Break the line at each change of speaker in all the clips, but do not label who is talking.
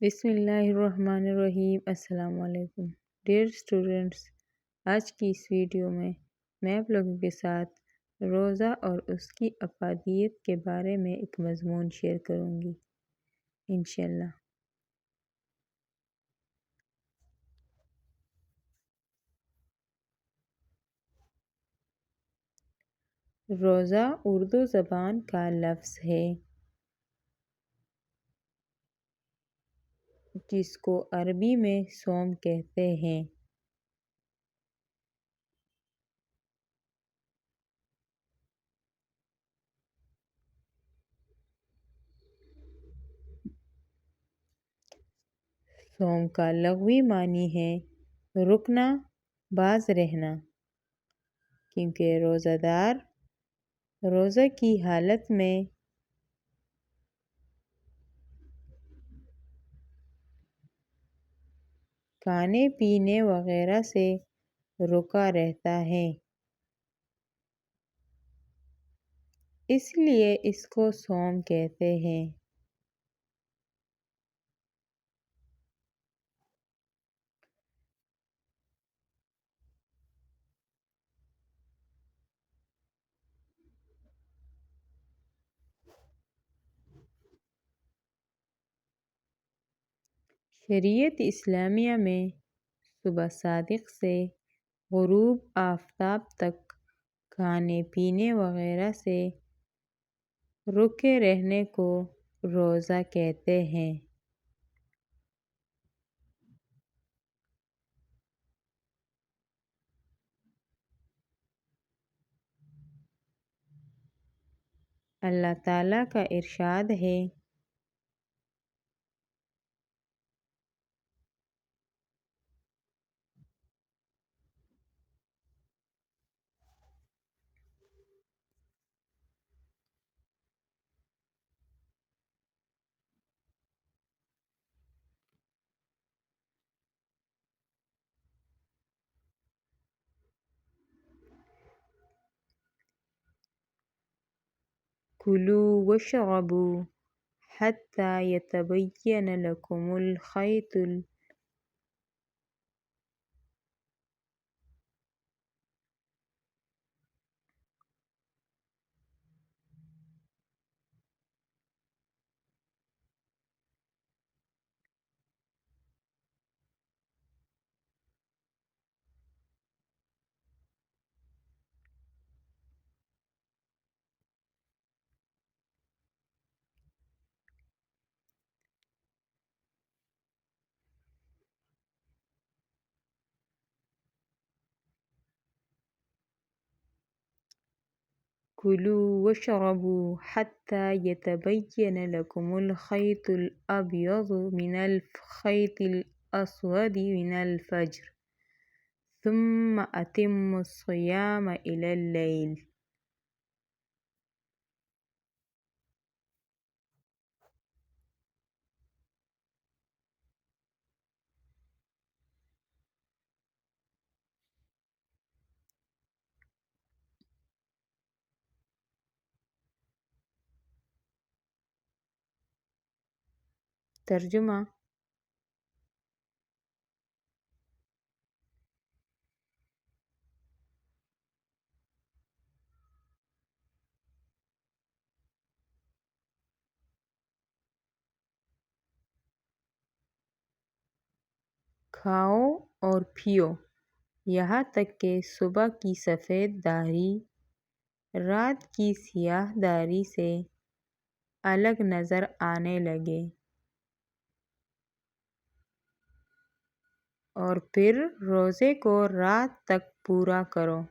بسم اللہ الرحمن الرحیم۔ السلام علیکم ڈیئر اسٹوڈنٹس، آج کی اس ویڈیو میں آپ لوگوں کے ساتھ روزہ اور اس کی افادیت کے بارے میں ایک مضمون شیئر کروں گی انشاءاللہ۔ روزہ اردو زبان کا لفظ ہے جس کو عربی میں صوم کہتے ہیں۔ صوم کا لغوی معنی ہے رکنا، باز رہنا، کیونکہ روزہ دار روزہ کی حالت میں کھانے پینے وغیرہ سے رکا رہتا ہے، اس لیے اس کو صوم کہتے ہیں۔ شریعت اسلامیہ میں صبح صادق سے غروب آفتاب تک کھانے پینے وغیرہ سے رکے رہنے کو روزہ کہتے ہیں۔ اللہ تعالیٰ کا ارشاد ہے، کُلُوا واشربوا حتى يتبين لكم الخيط كُلُوا واشربوا حتى يتبين لكم الخيط الأبيض من الخيط الأسود من الفجر ثم أتموا الصيام إلى الليل۔ ترجمہ: کھاؤ اور پیو یہاں تک کہ صبح کی سفید دھاری رات کی سیاہ دھاری سے الگ نظر آنے لگے، اور پھر روزے کو رات تک پورا کرو۔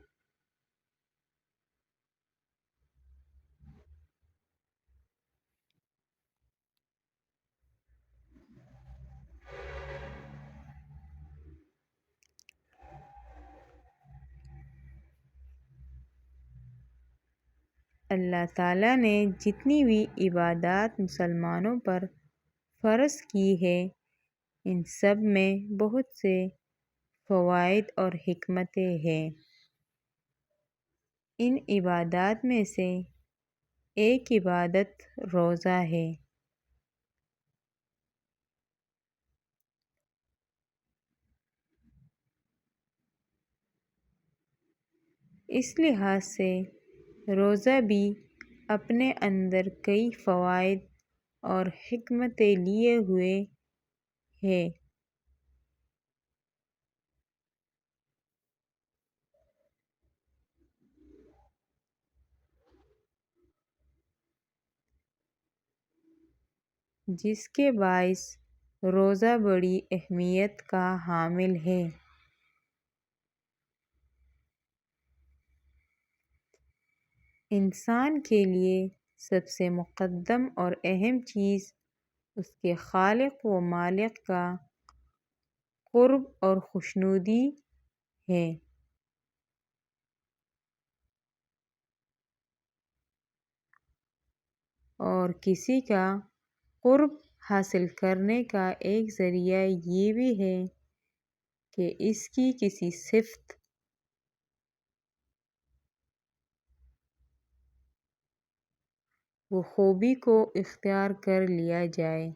اللہ تعالیٰ نے جتنی بھی عبادات مسلمانوں پر فرض کی ہیں، ان سب میں بہت سے فوائد اور حکمتیں ہیں۔ ان عبادات میں سے ایک عبادت روزہ ہے۔ اس لحاظ سے روزہ بھی اپنے اندر کئی فوائد اور حکمتیں لیے ہوئے ہے۔ جس کے باعث روزہ بڑی اہمیت کا حامل ہے۔ انسان کے لیے سب سے مقدم اور اہم چیز اس کے خالق و مالک کا قرب اور خوشنودی ہے۔ اور کسی کا قرب حاصل کرنے کا ایک ذریعہ یہ بھی ہے کہ اس کی کسی صفت و خوبی کو اختیار کر لیا جائے۔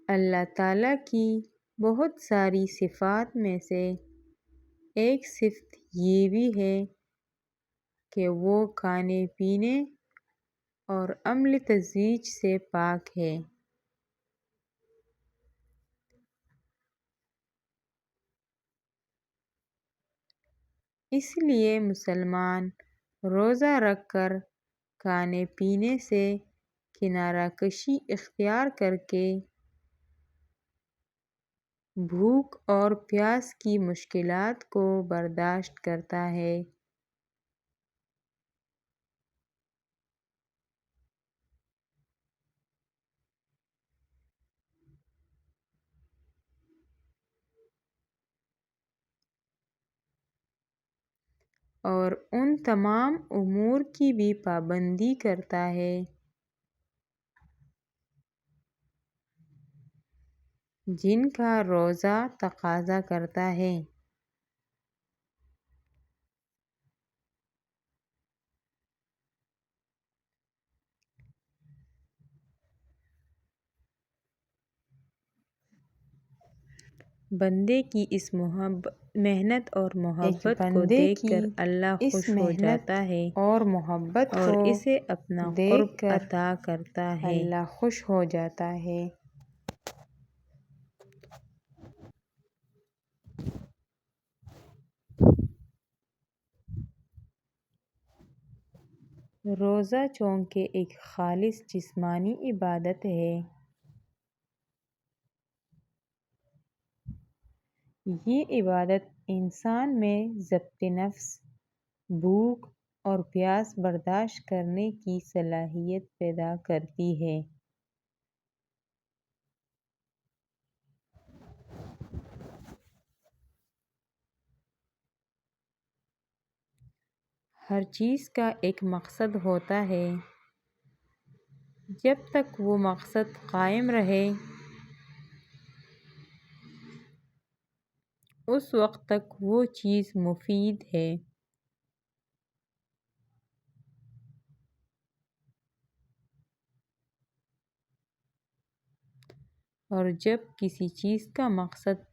اللہ تعالیٰ کی بہت ساری صفات میں سے ایک صفت یہ بھی ہے کہ وہ کھانے پینے اور عمل تزویج سے پاک ہے۔ اس لیے مسلمان روزہ رکھ کر کھانے پینے سے کنارہ کشی اختیار کر کے بھوک اور پیاس کی مشکلات کو برداشت کرتا ہے۔ اور ان تمام امور کی بھی پابندی کرتا ہے جن کا روزہ تقاضا کرتا ہے۔ بندے کی اس محنت اور محبت کو دیکھ کر اللہ خوش ہو جاتا ہے اور محبت اور اسے اپنا قرب عطا کرتا ہے۔ اللہ خوش ہو جاتا ہے۔ روزہ چونکہ ایک خالص جسمانی عبادت ہے، یہ عبادت انسان میں ضبط نفس، بھوک اور پیاس برداشت کرنے کی صلاحیت پیدا کرتی ہے۔ ہر چیز کا ایک مقصد ہوتا ہے، جب تک وہ مقصد قائم رہے اس وقت تک وہ چیز مفید ہے۔ اور جب کسی چیز کا مقصد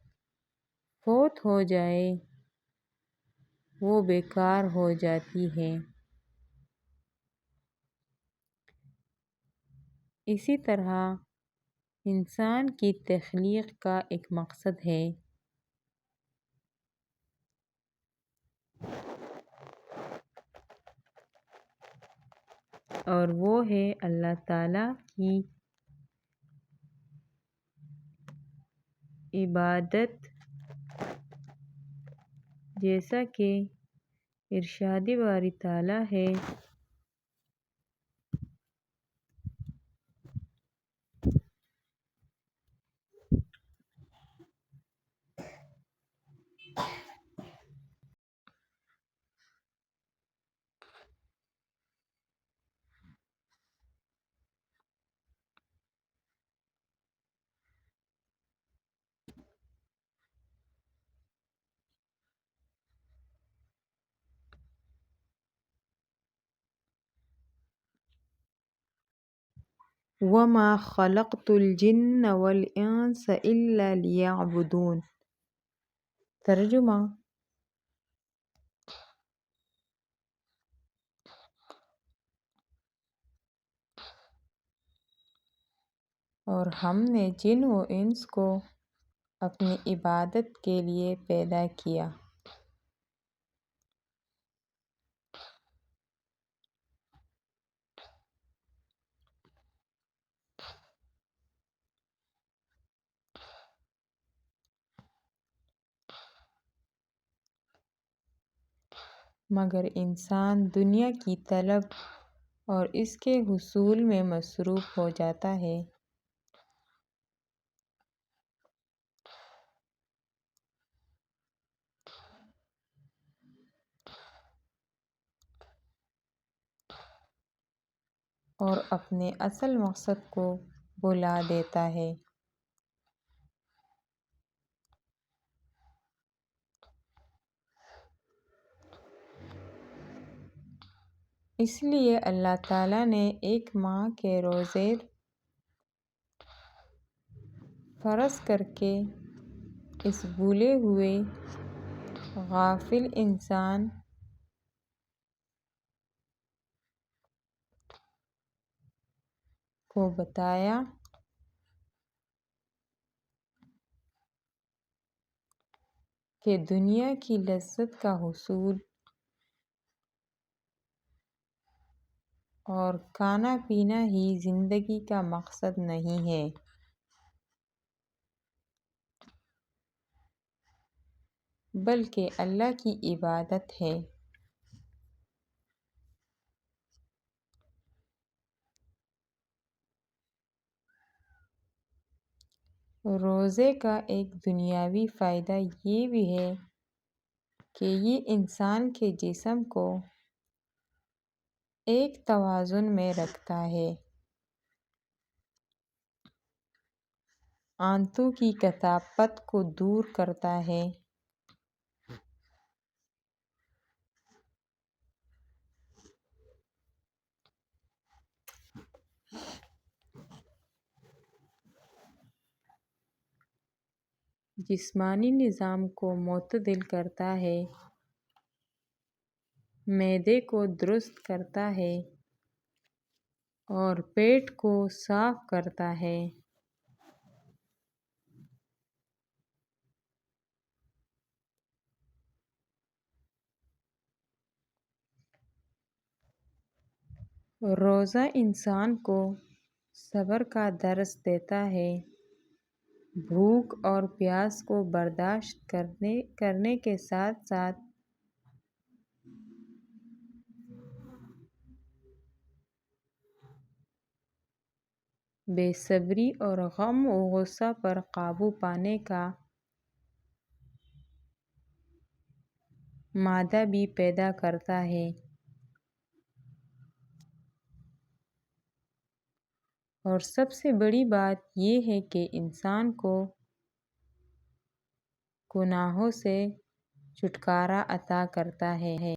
فوت ہو جائے وہ بیکار ہو جاتی ہے۔ اسی طرح انسان کی تخلیق کا ایک مقصد ہے، اور وہ ہے اللہ تعالیٰ کی عبادت، جیسا کہ ارشاد باری تعالیٰ ہے۔ وَمَا خَلَقْتُ الْجِنَّ وَالْإِنسَ إِلَّا لِيَعْبُدُونِ۔ ترجمہ: اور ہم نے جن و انس کو اپنی عبادت کے لیے پیدا کیا۔ مگر انسان دنیا کی طلب اور اس کے حصول میں مصروف ہو جاتا ہے۔ اور اپنے اصل مقصد کو بھلا دیتا ہے۔ اس لیے اللہ تعالیٰ نے ایک ماہ کے روزے فرض کر کے اس بھولے ہوئے غافل انسان کو بتایا کہ دنیا کی لذت کا حصول اور کھانا پینا ہی زندگی کا مقصد نہیں ہے، بلکہ اللہ کی عبادت ہے۔ روزے کا ایک دنیاوی فائدہ یہ بھی ہے کہ یہ انسان کے جسم کو ایک توازن میں رکھتا ہے، آنتوں کی کثافت کو دور کرتا ہے، جسمانی نظام کو معتدل کرتا ہے، معدے کو درست کرتا ہے اور پیٹ کو صاف کرتا ہے۔ روزہ انسان کو صبر کا درس دیتا ہے، بھوک اور پیاس کو برداشت کرنے کے ساتھ ساتھ بے صبری اور غم و غصہ پر قابو پانے کا مادہ بھی پیدا کرتا ہے، اور سب سے بڑی بات یہ ہے کہ انسان کو گناہوں سے چھٹکارا عطا کرتا ہے۔